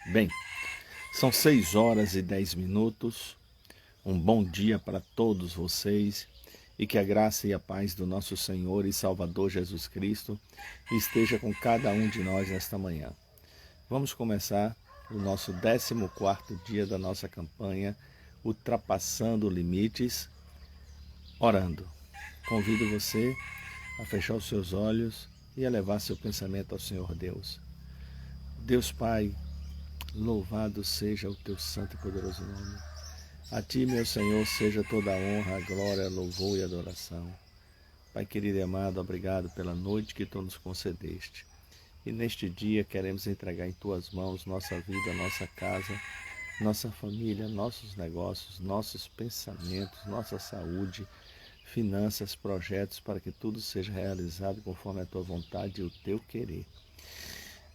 Bem, são 6h10. Um bom dia para todos vocês e que a graça e a paz do nosso Senhor e Salvador Jesus Cristo esteja com cada um de nós nesta manhã. Vamos começar o nosso 14º dia da nossa campanha Ultrapassando Limites, orando. Convido você a fechar os seus olhos e a levar seu pensamento ao Senhor Deus. Deus Pai, louvado seja o teu santo e poderoso nome. A ti, meu Senhor, seja toda a honra, a glória, louvor e adoração. Pai querido e amado, obrigado pela noite que tu nos concedeste. E neste dia queremos entregar em tuas mãos nossa vida, nossa casa, nossa família, nossos negócios, nossos pensamentos, nossa saúde, finanças, projetos, para que tudo seja realizado conforme a tua vontade e o teu querer.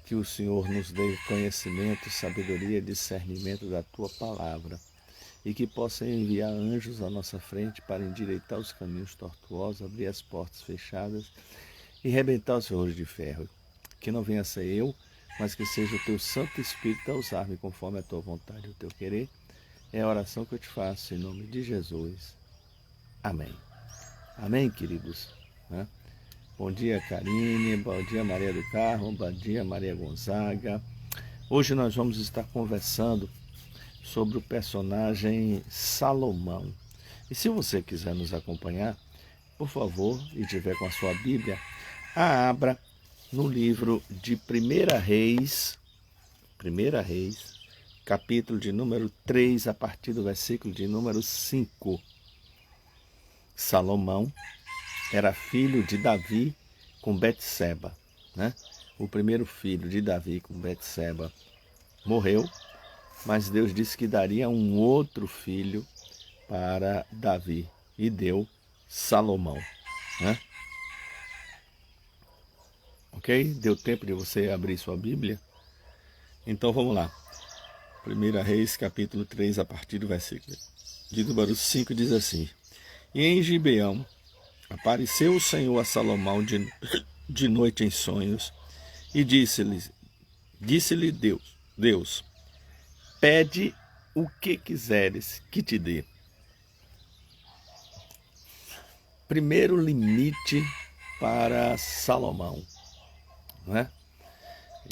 Que o Senhor nos dê conhecimento, sabedoria e discernimento da tua palavra e que possa enviar anjos à nossa frente para endireitar os caminhos tortuosos, abrir as portas fechadas e rebentar os ferros de ferro. Que não venha ser eu, mas que seja o teu Santo Espírito a usar-me conforme a tua vontade e o teu querer. É a oração que eu te faço em nome de Jesus. Amém. Amém, queridos. Bom dia, Karine. Bom dia, Maria do Carmo. Bom dia, Maria Gonzaga. Hoje nós vamos estar conversando sobre o personagem Salomão. E se você quiser nos acompanhar, por favor, e tiver com a sua Bíblia, abra no livro de 1 Reis, capítulo de número 3, a partir do versículo de número 5. Salomão era filho de Davi com Betseba, O primeiro filho de Davi com Betseba morreu, mas Deus disse que daria um outro filho para Davi e deu Salomão, Ok? Deu tempo de você abrir sua Bíblia? Então vamos lá. 1 Reis, capítulo 3, a partir do versículo de número 5, diz assim: E em Gibeão apareceu o Senhor a Salomão de noite em sonhos e disse-lhe Deus, pede o que quiseres que te dê. Primeiro limite para Salomão,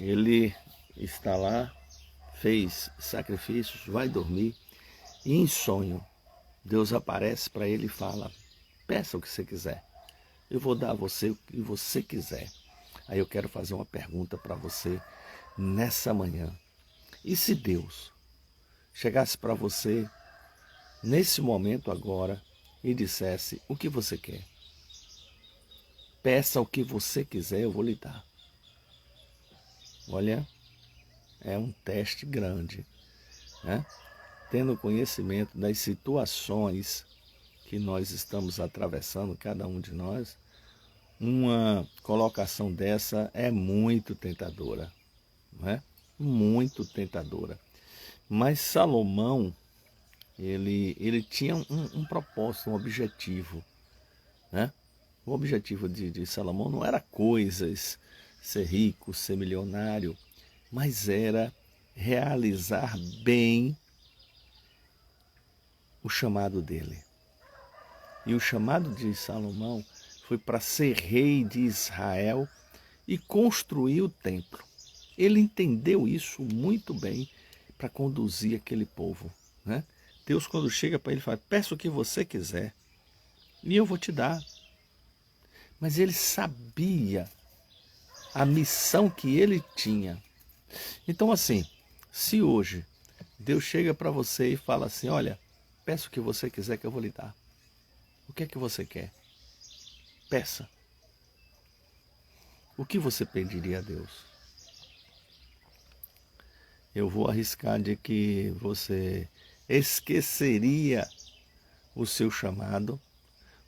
Ele está lá, fez sacrifícios, vai dormir e em sonho Deus aparece para ele e fala: peça o que você quiser, eu vou dar a você o que você quiser. Aí eu quero fazer uma pergunta para você nessa manhã. E se Deus chegasse para você nesse momento agora e dissesse: o que você quer? Peça o que você quiser, eu vou lhe dar. Olha, é um teste grande, Tendo conhecimento das situações que nós estamos atravessando, cada um de nós, uma colocação dessa é muito tentadora, Muito tentadora. Mas Salomão, ele tinha um propósito, um objetivo, O objetivo de Salomão não era coisas, ser rico, ser milionário, mas era realizar bem o chamado dele. E o chamado de Salomão foi para ser rei de Israel e construir o templo. Ele entendeu isso muito bem para conduzir aquele povo, Deus, quando chega para ele, fala: peça o que você quiser e eu vou te dar. Mas ele sabia a missão que ele tinha. Então, assim, se hoje Deus chega para você e fala assim: olha, peça o que você quiser que eu vou lhe dar. O que é que você quer? Peça. O que você pediria a Deus? Eu vou arriscar de que você esqueceria o seu chamado,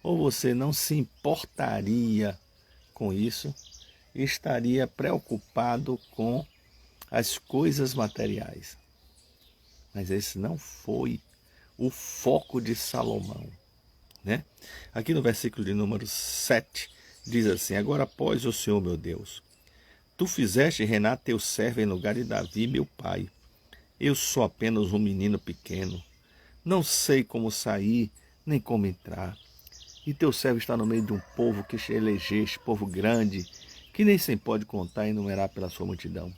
ou você não se importaria com isso e estaria preocupado com as coisas materiais. Mas esse não foi o foco de Salomão, Aqui no versículo de número 7, diz assim: agora, pois, ó Senhor meu Deus, tu fizeste reinar teu servo em lugar de Davi, meu pai, Eu sou apenas um menino pequeno. Não sei como sair, nem como entrar. E teu servo está no meio de um povo que elegeste, povo grande, que nem se pode contar e enumerar pela sua multidão.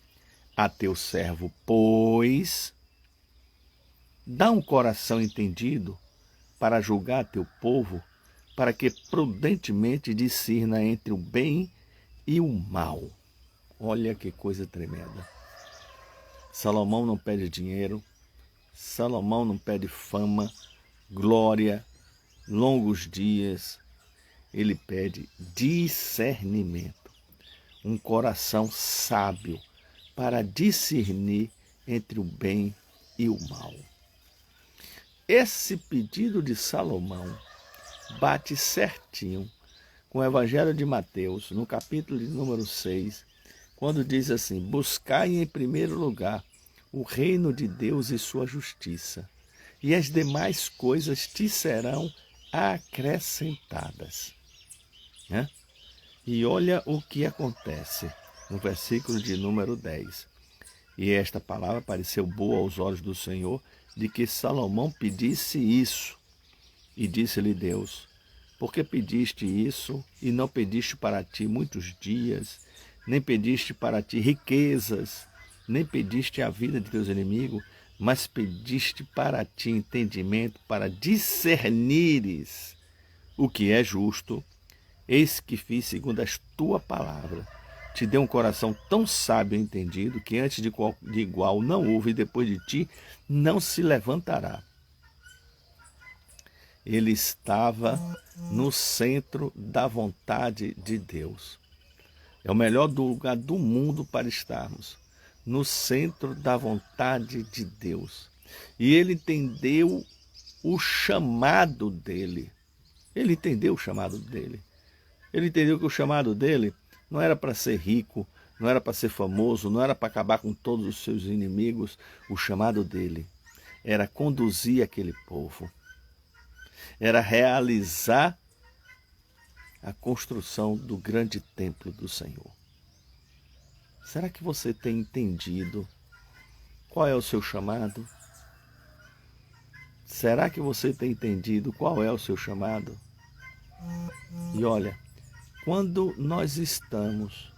A teu servo, pois, dá um coração entendido para julgar teu povo, para que prudentemente discirna entre o bem e o mal. Olha que coisa tremenda. Salomão não pede dinheiro, Salomão não pede fama, glória, longos dias. Ele pede discernimento, um coração sábio para discernir entre o bem e o mal. Esse pedido de Salomão bate certinho com o Evangelho de Mateus, no capítulo de número 6, quando diz assim: buscai em primeiro lugar o reino de Deus e sua justiça, e as demais coisas te serão acrescentadas. Né? E olha o que acontece no versículo de número 10. E esta palavra pareceu boa aos olhos do Senhor, de que Salomão pedisse isso. E disse-lhe Deus: por que pediste isso e não pediste para ti muitos dias, nem pediste para ti riquezas, nem pediste a vida de teus inimigos, mas pediste para ti entendimento, para discernires o que é justo? Eis que fiz segundo a tua palavra. Te dei um coração tão sábio e entendido, que antes de igual não houve, e depois de ti não se levantará. Ele estava no centro da vontade de Deus. É o melhor lugar do mundo para estarmos, no centro da vontade de Deus. E ele entendeu o chamado dele. Ele entendeu o chamado dele. Ele entendeu que o chamado dele não era para ser rico, não era para ser famoso, não era para acabar com todos os seus inimigos. O chamado dele era conduzir aquele povo. Era realizar a construção do grande templo do Senhor. Será que você tem entendido qual é o seu chamado? Será que você tem entendido qual é o seu chamado? E olha, quando nós estamos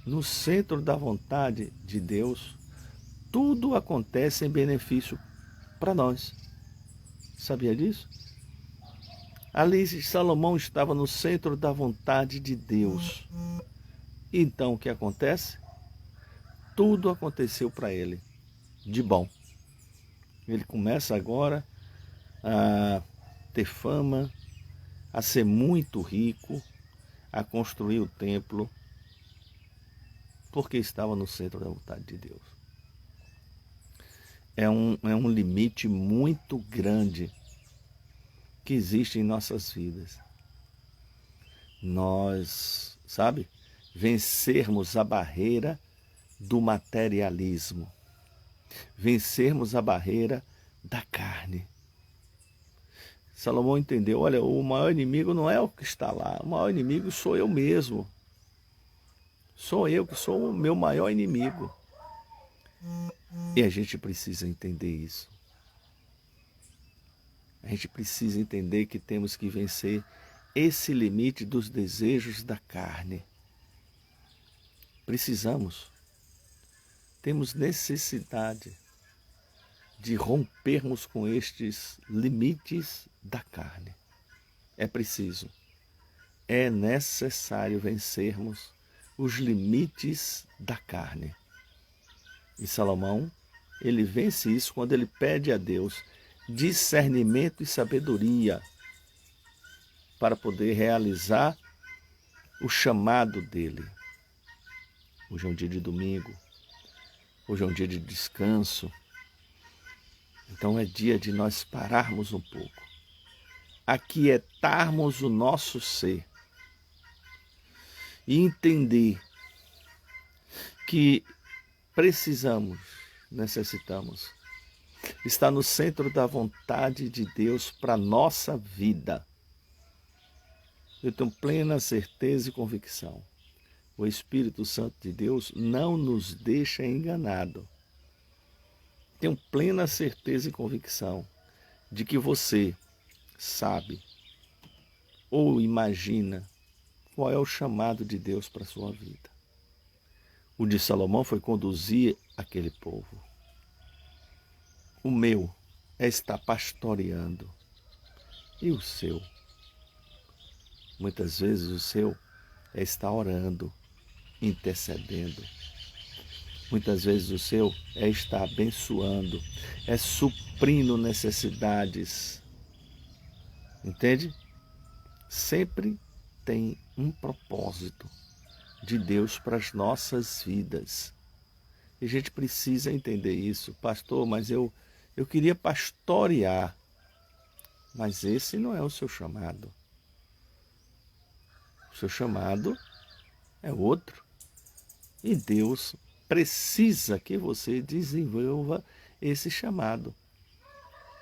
no centro da vontade de Deus, tudo acontece em benefício para nós. Sabia disso? Ali Salomão estava no centro da vontade de Deus. Então o que acontece? Tudo aconteceu para ele de bom. Ele começa agora a ter fama, a ser muito rico, a construir o templo, porque estava no centro da vontade de Deus. É um limite muito grande que existe em nossas vidas. Nós, vencermos a barreira do materialismo, vencermos a barreira da carne. Salomão entendeu, olha, o maior inimigo não é o que está lá, o maior inimigo sou eu mesmo. Sou eu que sou o meu maior inimigo. E a gente precisa entender isso. A gente precisa entender que temos que vencer esse limite dos desejos da carne. Precisamos. Temos necessidade de rompermos com estes limites da carne. É preciso. É necessário vencermos os limites da carne. E Salomão, ele vence isso quando ele pede a Deus discernimento e sabedoria para poder realizar o chamado dele. Hoje é um dia de domingo, hoje é um dia de descanso. Então é dia de nós pararmos um pouco, aquietarmos o nosso ser e entender que necessitamos estar no centro da vontade de Deus para a nossa vida. Eu tenho plena certeza e convicção. O Espírito Santo de Deus não nos deixa enganado. tenho plena certeza e convicção de que você sabe ou imagina qual é o chamado de Deus para a sua vida. O de Salomão foi conduzir aquele povo. O meu é estar pastoreando. E o seu? Muitas vezes o seu é estar orando, intercedendo. Muitas vezes o seu é estar abençoando, é suprindo necessidades. Entende? Sempre tem um propósito de Deus para as nossas vidas. E a gente precisa entender isso. Pastor, mas eu queria pastorear. Mas esse não é o seu chamado. O seu chamado é outro. E Deus precisa que você desenvolva esse chamado.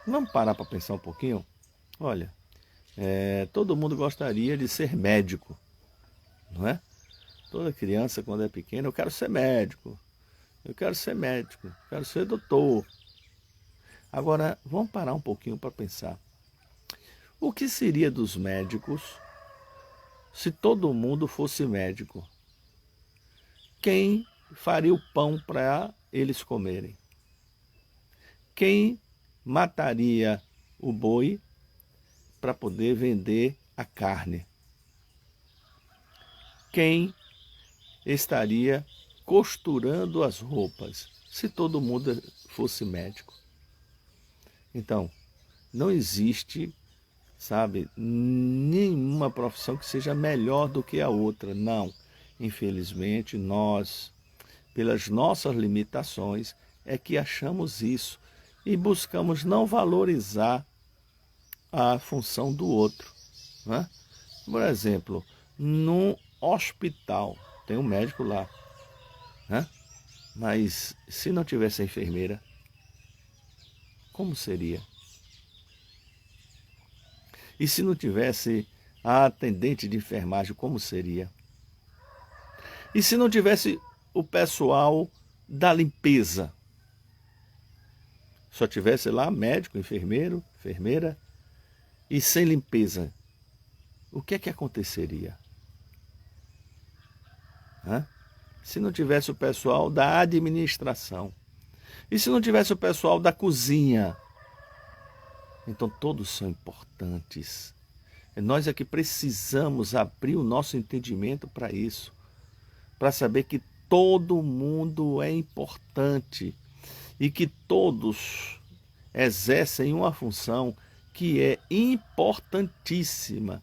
Vamos parar para pensar um pouquinho? Olha, todo mundo gostaria de ser médico, não é? Toda criança, quando é pequena, eu quero ser médico, eu quero ser médico, eu quero ser doutor. Agora, vamos parar um pouquinho para pensar. O que seria dos médicos se todo mundo fosse médico? Quem faria o pão para eles comerem? Quem mataria o boi para poder vender a carne? Quem estaria costurando as roupas se todo mundo fosse médico? Então, não existe, sabe, nenhuma profissão que seja melhor do que a outra. Não. Infelizmente, nós, pelas nossas limitações, é que achamos isso e buscamos não valorizar a função do outro, né? Por exemplo, num hospital, tem um médico lá, né? Mas se não tivesse a enfermeira, como seria? E se não tivesse a atendente de enfermagem, como seria? E se não tivesse o pessoal da limpeza? Só tivesse lá médico, enfermeiro, enfermeira, e sem limpeza, o que é que aconteceria? Se não tivesse o pessoal da administração? E se não tivesse o pessoal da cozinha? Então todos são importantes. Nós é que precisamos abrir o nosso entendimento para isso, para saber que todo mundo é importante e que todos exercem uma função que é importantíssima.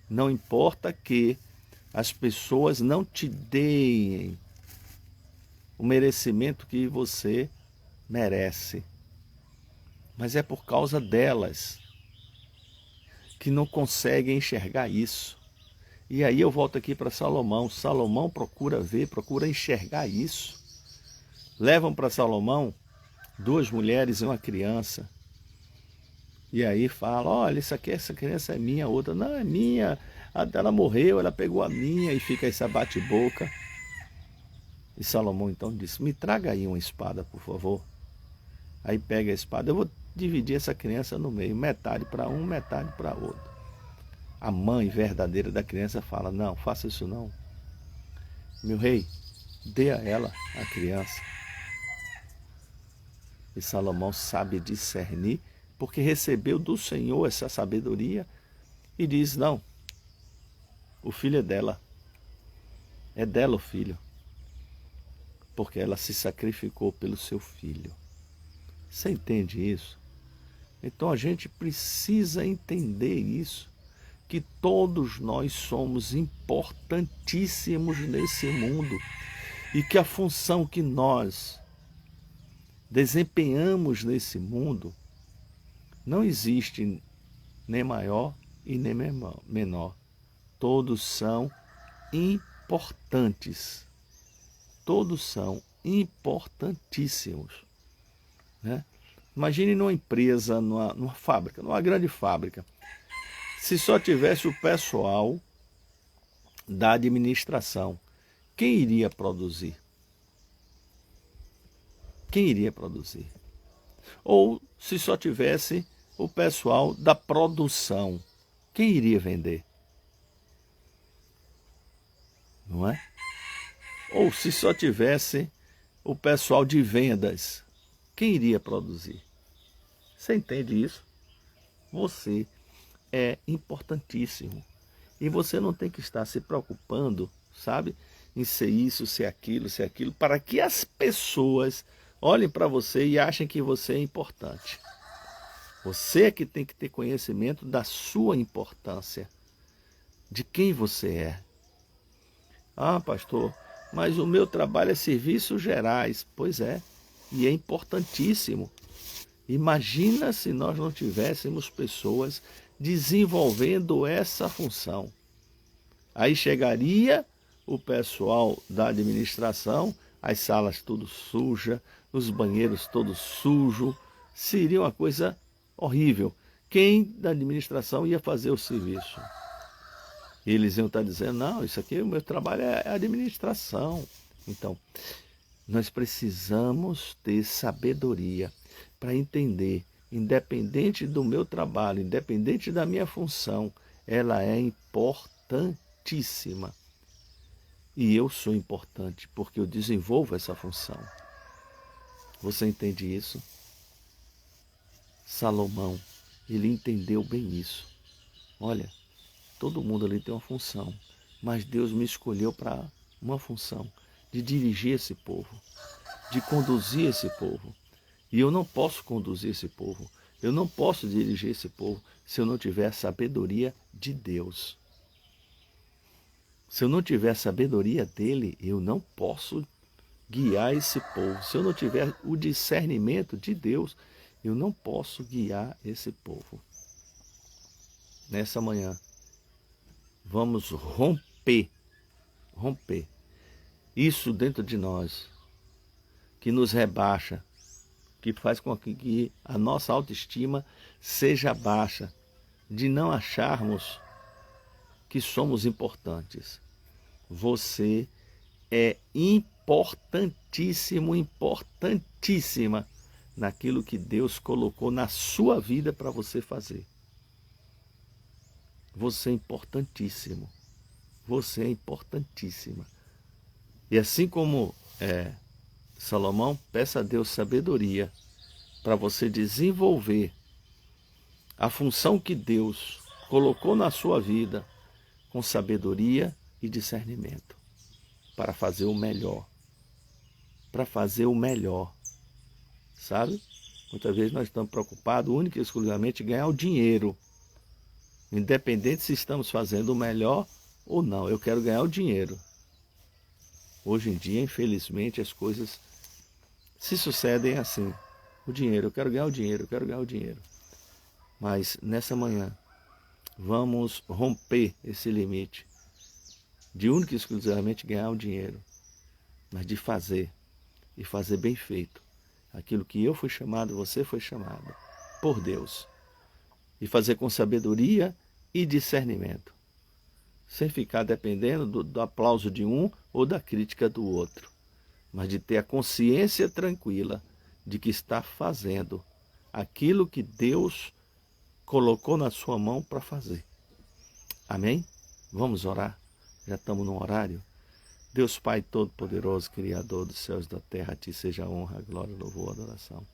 Não importa que as pessoas não te deem o merecimento que você merece, mas é por causa delas que não conseguem enxergar isso. E aí eu volto aqui para Salomão. Salomão procura ver, procura enxergar isso. Levam para Salomão 2 mulheres e uma criança. E aí fala, olha, isso aqui, essa criança é minha, a outra não é minha. Ela morreu, ela pegou a minha, e fica essa bate-boca. E Salomão então disse, me traga aí uma espada, por favor. Aí pega a espada, eu vou dividir essa criança no meio, metade para um, metade para outro. A mãe verdadeira da criança fala, não, faça isso não. Meu rei, dê a ela a criança. E Salomão sabe discernir, porque recebeu do Senhor essa sabedoria e diz, não, o filho é dela o filho, porque ela se sacrificou pelo seu filho. Você entende isso? Então a gente precisa entender isso, que todos nós somos importantíssimos nesse mundo e que a função que nós desempenhamos nesse mundo não existe nem maior e nem menor. Todos são importantes. Todos são importantíssimos, né? Imagine numa empresa, numa fábrica, numa grande fábrica, se só tivesse o pessoal da administração, quem iria produzir? Quem iria produzir? Ou se só tivesse o pessoal da produção, quem iria vender? Não é? Ou se só tivesse o pessoal de vendas, quem iria produzir? Você entende isso? Você é importantíssimo. E você não tem que estar se preocupando, sabe, em ser isso, ser aquilo, para que as pessoas olhem para você e achem que você é importante. Você é que tem que ter conhecimento da sua importância, de quem você é. Ah, pastor, mas o meu trabalho é serviços gerais. Pois é, e é importantíssimo. Imagina se nós não tivéssemos pessoas desenvolvendo essa função. Aí chegaria o pessoal da administração, as salas tudo sujas, os banheiros todos sujos, seria uma coisa horrível. Quem da administração ia fazer o serviço? Eles iam estar dizendo, não, isso aqui, o meu trabalho é administração. Então, nós precisamos ter sabedoria para entender, independente do meu trabalho, independente da minha função, ela é importantíssima. E eu sou importante porque eu desenvolvo essa função. Você entende isso? Salomão, ele entendeu bem isso. Olha, todo mundo ali tem uma função, mas Deus me escolheu para uma função de dirigir esse povo, de conduzir esse povo. E eu não posso conduzir esse povo, eu não posso dirigir esse povo se eu não tiver a sabedoria de Deus. Se eu não tiver a sabedoria dele, eu não posso guiar esse povo. Se eu não tiver o discernimento de Deus, eu não posso guiar esse povo. Nessa manhã, vamos romper isso dentro de nós, que nos rebaixa, que faz com que a nossa autoestima seja baixa, de não acharmos que somos importantes. Você é importantíssimo, importantíssima naquilo que Deus colocou na sua vida para você fazer. Você é importantíssimo. Você é importantíssima. E assim como Salomão, peça a Deus sabedoria para você desenvolver a função que Deus colocou na sua vida com sabedoria e discernimento para fazer o melhor. Para fazer o melhor. Sabe? Muitas vezes nós estamos preocupados única e exclusivamente em ganhar o dinheiro. Independente se estamos fazendo o melhor ou não. Eu quero ganhar o dinheiro. Hoje em dia, infelizmente, as coisas se sucedem assim. O dinheiro, eu quero ganhar o dinheiro, eu quero ganhar o dinheiro. Mas nessa manhã, vamos romper esse limite de única e exclusivamente ganhar o dinheiro, mas de fazer, e fazer bem feito. Aquilo que eu fui chamado, você foi chamado por Deus. E fazer com sabedoria e discernimento. Sem ficar dependendo do aplauso de um ou da crítica do outro. Mas de ter a consciência tranquila de que está fazendo aquilo que Deus colocou na sua mão para fazer. Amém? Vamos orar? Já estamos no horário. Deus Pai Todo-Poderoso, Criador dos céus e da terra, a Ti seja a honra, a glória, louvor, adoração.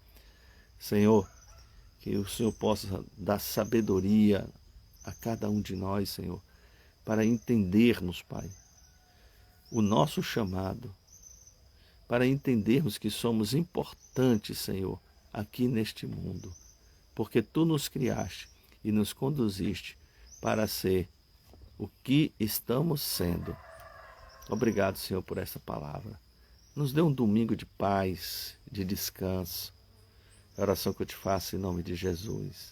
Senhor, que o Senhor possa dar sabedoria a cada um de nós, Senhor, para entendermos, Pai, o nosso chamado, para entendermos que somos importantes, Senhor, aqui neste mundo, porque Tu nos criaste e nos conduziste para ser o que estamos sendo. Obrigado, Senhor, por essa palavra. Nos dê um domingo de paz, de descanso. A oração que eu te faço em nome de Jesus.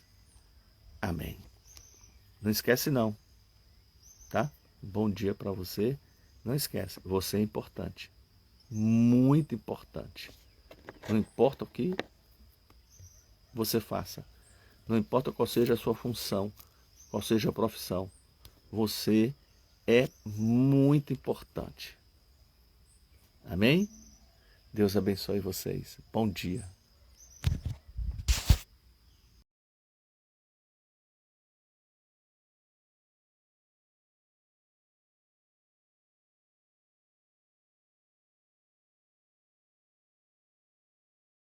Amém. Não esquece não, tá? Bom dia para você. Não esquece, você é importante. Muito importante. Não importa o que você faça. Não importa qual seja a sua função, qual seja a profissão. Você é muito importante. Amém? Deus abençoe vocês. Bom dia.